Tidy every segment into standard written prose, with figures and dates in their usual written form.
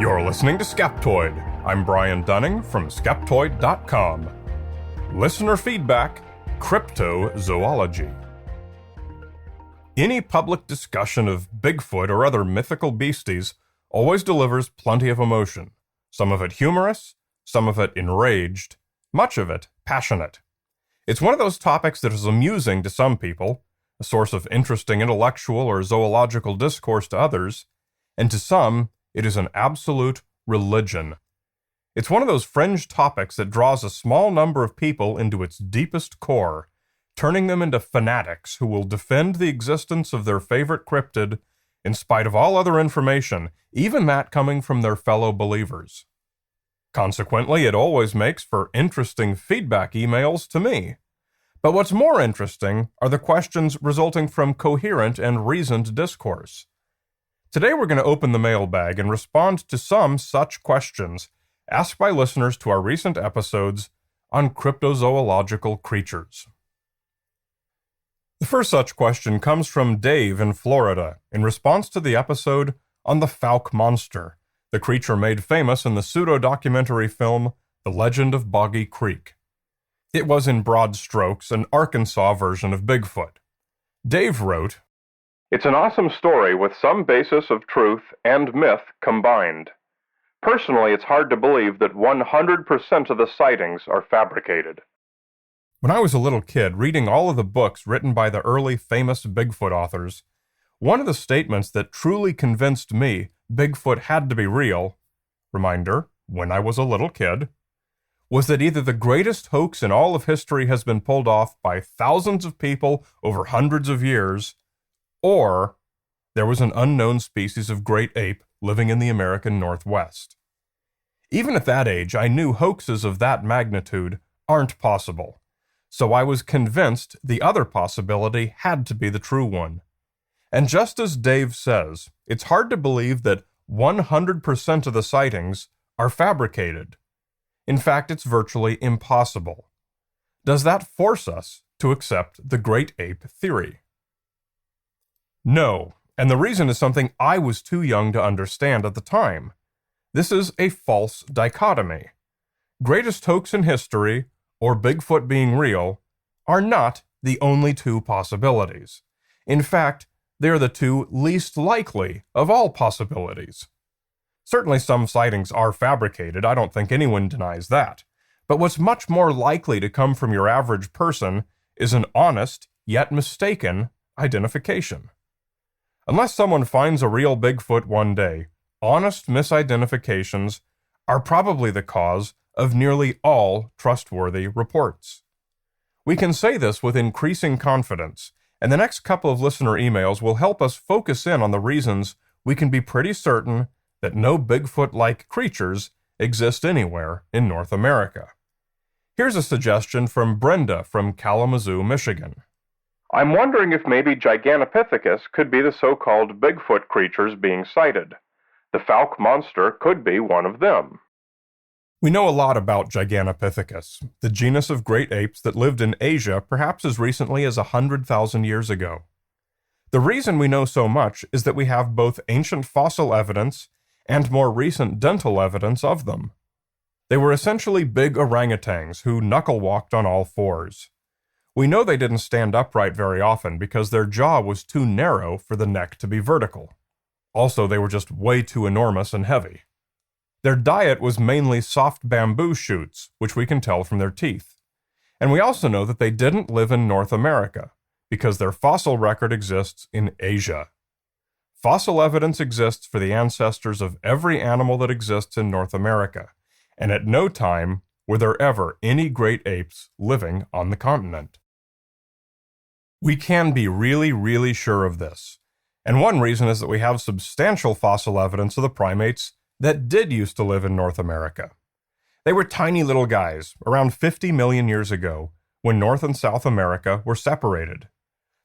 You're listening to Skeptoid. I'm Brian Dunning from Skeptoid.com. Listener feedback, Cryptozoology. Any public discussion of Bigfoot or other mythical beasties always delivers plenty of emotion, some of it humorous, some of it enraged, much of it passionate. It's one of those topics that is amusing to some people, a source of interesting intellectual or zoological discourse to others, and to some, it is an absolute religion. It's one of those fringe topics that draws a small number of people into its deepest core, turning them into fanatics who will defend the existence of their favorite cryptid in spite of all other information, even that coming from their fellow believers. Consequently, it always makes for interesting feedback emails to me. But what's more interesting are the questions resulting from coherent and reasoned discourse. Today we're going to open the mailbag and respond to some such questions asked by listeners to our recent episodes on cryptozoological creatures. The first such question comes from Dave in Florida in response to the episode on the Fouke monster, the creature made famous in the pseudo-documentary film The Legend of Boggy Creek. It was in broad strokes an Arkansas version of Bigfoot. Dave wrote, "It's an awesome story with some basis of truth and myth combined. Personally, it's hard to believe that 100% of the sightings are fabricated." When I was a little kid reading all of the books written by the early famous Bigfoot authors, one of the statements that truly convinced me Bigfoot had to be real, reminder, when I was a little kid, was that either the greatest hoax in all of history has been pulled off by thousands of people over hundreds of years, or there was an unknown species of great ape living in the American Northwest. Even at that age, I knew hoaxes of that magnitude aren't possible, so I was convinced the other possibility had to be the true one. And just as Dave says, it's hard to believe that 100% of the sightings are fabricated. In fact, it's virtually impossible. Does that force us to accept the great ape theory? No, and the reason is something I was too young to understand at the time. This is a false dichotomy. Greatest hoax in history, or Bigfoot being real, are not the only two possibilities. In fact, they are the two least likely of all possibilities. Certainly some sightings are fabricated, I don't think anyone denies that. But what's much more likely to come from your average person is an honest, yet mistaken, identification. Unless someone finds a real Bigfoot one day, honest misidentifications are probably the cause of nearly all trustworthy reports. We can say this with increasing confidence, and the next couple of listener emails will help us focus in on the reasons we can be pretty certain that no Bigfoot-like creatures exist anywhere in North America. Here's a suggestion from Brenda from Kalamazoo, Michigan. "I'm wondering if maybe Gigantopithecus could be the so-called Bigfoot creatures being sighted. The Fouke monster could be one of them." We know a lot about Gigantopithecus, the genus of great apes that lived in Asia perhaps as recently as 100,000 years ago. The reason we know so much is that we have both ancient fossil evidence and more recent dental evidence of them. They were essentially big orangutans who knuckle-walked on all fours. We know they didn't stand upright very often because their jaw was too narrow for the neck to be vertical. Also, they were just way too enormous and heavy. Their diet was mainly soft bamboo shoots, which we can tell from their teeth. And we also know that they didn't live in North America, because their fossil record exists in Asia. Fossil evidence exists for the ancestors of every animal that exists in North America, and at no time were there ever any great apes living on the continent. We can be really, really sure of this, and one reason is that we have substantial fossil evidence of the primates that did used to live in North America. They were tiny little guys, around 50 million years ago, when North and South America were separated.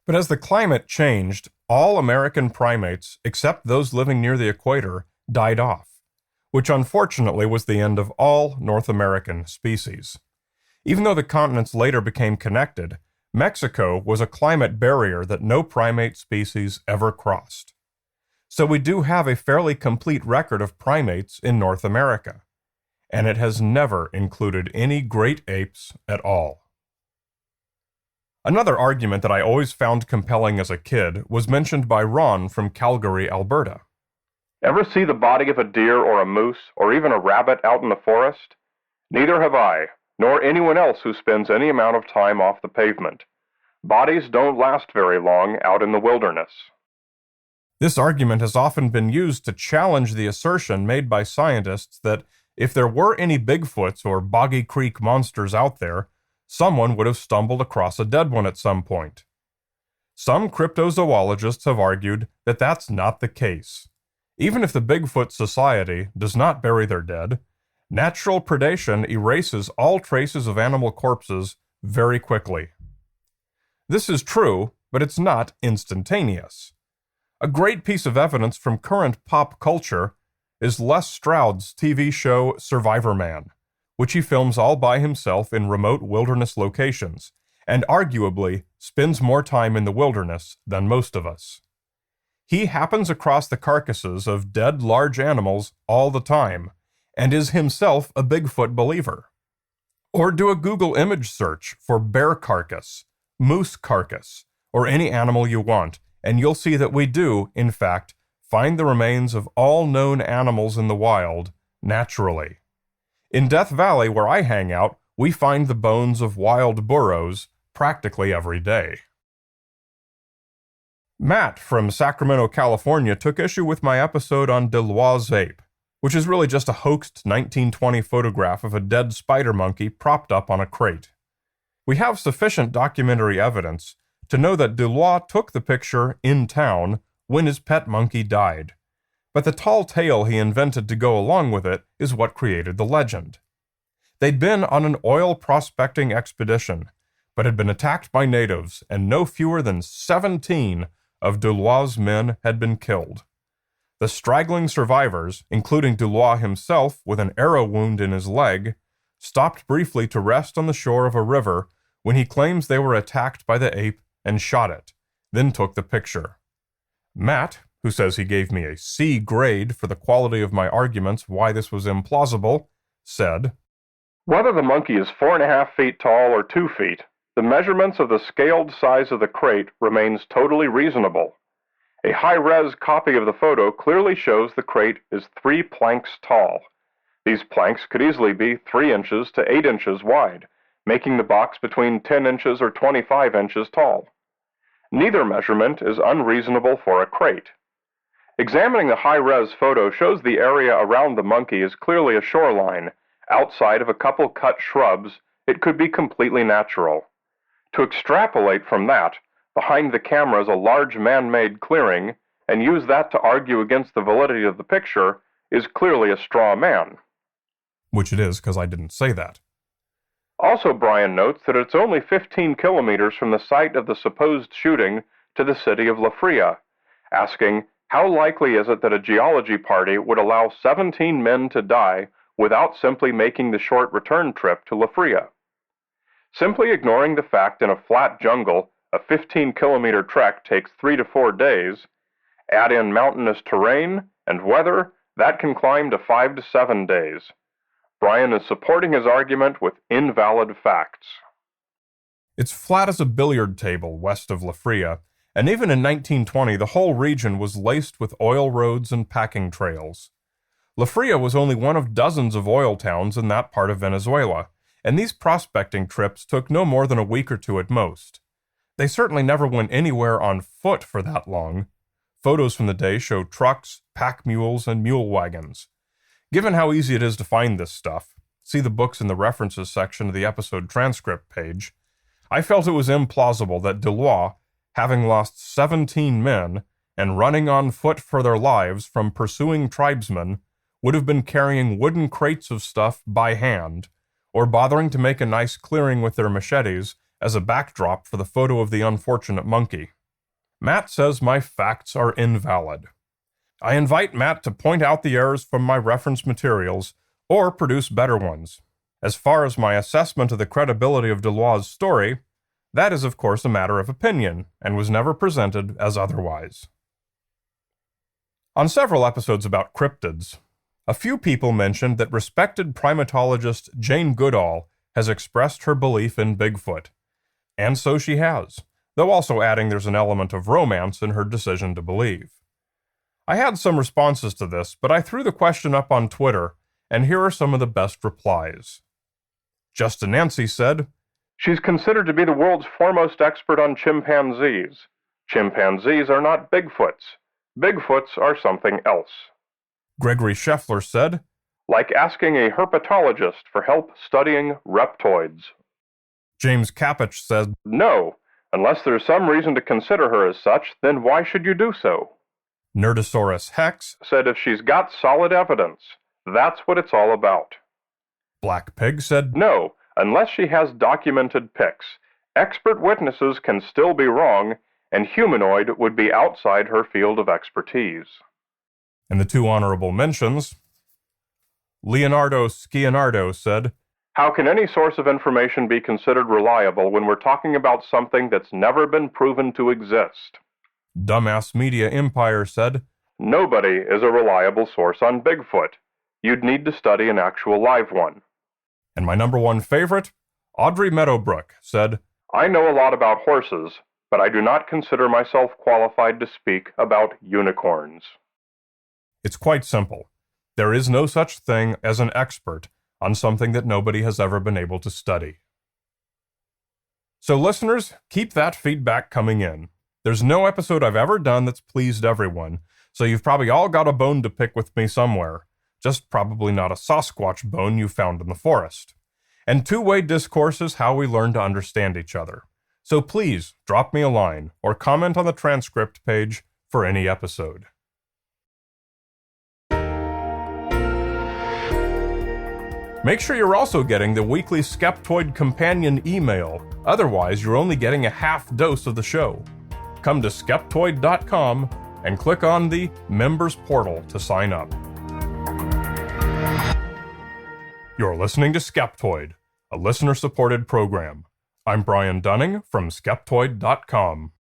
But as the climate changed, all American primates, except those living near the equator, died off, which unfortunately was the end of all North American species. Even though the continents later became connected, Mexico was a climate barrier that no primate species ever crossed. So we do have a fairly complete record of primates in North America, and it has never included any great apes at all. Another argument that I always found compelling as a kid was mentioned by Ron from Calgary, Alberta. Ever see the body of a deer or a moose or even a rabbit out in the forest? Neither have I, nor anyone else who spends any amount of time off the pavement. Bodies don't last very long out in the wilderness. This argument has often been used to challenge the assertion made by scientists that if there were any Bigfoots or Boggy Creek monsters out there, someone would have stumbled across a dead one at some point. Some cryptozoologists have argued that that's not the case. Even if the Bigfoot Society does not bury their dead, natural predation erases all traces of animal corpses very quickly. This is true, but it's not instantaneous. A great piece of evidence from current pop culture is Les Stroud's TV show Survivorman, which he films all by himself in remote wilderness locations, and arguably spends more time in the wilderness than most of us. He happens across the carcasses of dead large animals all the time, and is himself a Bigfoot believer. Or do a Google image search for bear carcass, moose carcass, or any animal you want, and you'll see that we do, in fact, find the remains of all known animals in the wild naturally. In Death Valley, where I hang out, we find the bones of wild burros practically every day. Matt from Sacramento, California took issue with my episode on Delois' ape, which is really just a hoaxed 1920 photograph of a dead spider monkey propped up on a crate. We have sufficient documentary evidence to know that Delois took the picture in town when his pet monkey died, but the tall tale he invented to go along with it is what created the legend. They'd been on an oil prospecting expedition, but had been attacked by natives, and no fewer than 17 of Delois' men had been killed. The straggling survivors, including Delois himself with an arrow wound in his leg, stopped briefly to rest on the shore of a river when he claims they were attacked by the ape and shot it, then took the picture. Matt, who says he gave me a C grade for the quality of my arguments why this was implausible, said, Whether the monkey is 4.5 feet tall or 2 feet, the measurements of the scaled size of the crate remains totally reasonable. A high-res copy of the photo clearly shows the crate is 3 planks tall. These planks could easily be 3 inches to 8 inches wide, making the box between 10 inches or 25 inches tall. Neither measurement is unreasonable for a crate. Examining the high-res photo shows the area around the monkey is clearly a shoreline. Outside of a couple cut shrubs, it could be completely natural. To extrapolate from that, behind the camera is a large man-made clearing, and use that to argue against the validity of the picture is clearly a straw man. Which it is, because I didn't say that. Also, Brian notes that it's only 15 kilometers from the site of the supposed shooting to the city of La Fria, asking, how likely is it that a geology party would allow 17 men to die without simply making the short return trip to La Fria? Simply ignoring the fact in a flat jungle, a 15-kilometer trek takes 3 to 4 days, add in mountainous terrain and weather, that can climb to 5 to 7 days. Brian is supporting his argument with invalid facts. It's flat as a billiard table west of La Fria, and even in 1920 the whole region was laced with oil roads and packing trails. La Fria was only one of dozens of oil towns in that part of Venezuela, and these prospecting trips took no more than a week or two at most. They certainly never went anywhere on foot for that long. Photos from the day show trucks, pack mules, and mule wagons. Given how easy it is to find this stuff, see the books in the references section of the episode transcript page, I felt it was implausible that Delois, having lost 17 men and running on foot for their lives from pursuing tribesmen, would have been carrying wooden crates of stuff by hand, or bothering to make a nice clearing with their machetes as a backdrop for the photo of the unfortunate monkey. Matt says my facts are invalid. I invite Matt to point out the errors from my reference materials, or produce better ones. As far as my assessment of the credibility of Delois' story, that is of course a matter of opinion, and was never presented as otherwise. On several episodes about cryptids, a few people mentioned that respected primatologist Jane Goodall has expressed her belief in Bigfoot. And so she has, though also adding there's an element of romance in her decision to believe. I had some responses to this, but I threw the question up on Twitter, and here are some of the best replies. Justin Nancy said, "She's considered to be the world's foremost expert on chimpanzees. Chimpanzees are not Bigfoots. Bigfoots are something else." Gregory Scheffler said, "Like asking a herpetologist for help studying reptoids." James Capich said, "No, unless there's some reason to consider her as such, then why should you do so?" Nerdosaurus Hex said if she's got solid evidence, that's what it's all about. Black Pig said, "No, unless she has documented pics. Expert witnesses can still be wrong, and humanoid would be outside her field of expertise." And the two honorable mentions, Leonardo Scianardo said, "How can any source of information be considered reliable when we're talking about something that's never been proven to exist?" Dumbass Media Empire said, "Nobody is a reliable source on Bigfoot. You'd need to study an actual live one." And my number one favorite, Audrey Meadowbrook, said, "I know a lot about horses, but I do not consider myself qualified to speak about unicorns." It's quite simple. There is no such thing as an expert on something that nobody has ever been able to study. So listeners, keep that feedback coming in. There's no episode I've ever done that's pleased everyone, so you've probably all got a bone to pick with me somewhere. Just probably not a Sasquatch bone you found in the forest. And two-way discourse is how we learn to understand each other. So please drop me a line or comment on the transcript page for any episode. Make sure you're also getting the weekly Skeptoid companion email. Otherwise, you're only getting a half dose of the show. Come to Skeptoid.com and click on the Members Portal to sign up. You're listening to Skeptoid, a listener-supported program. I'm Brian Dunning from Skeptoid.com.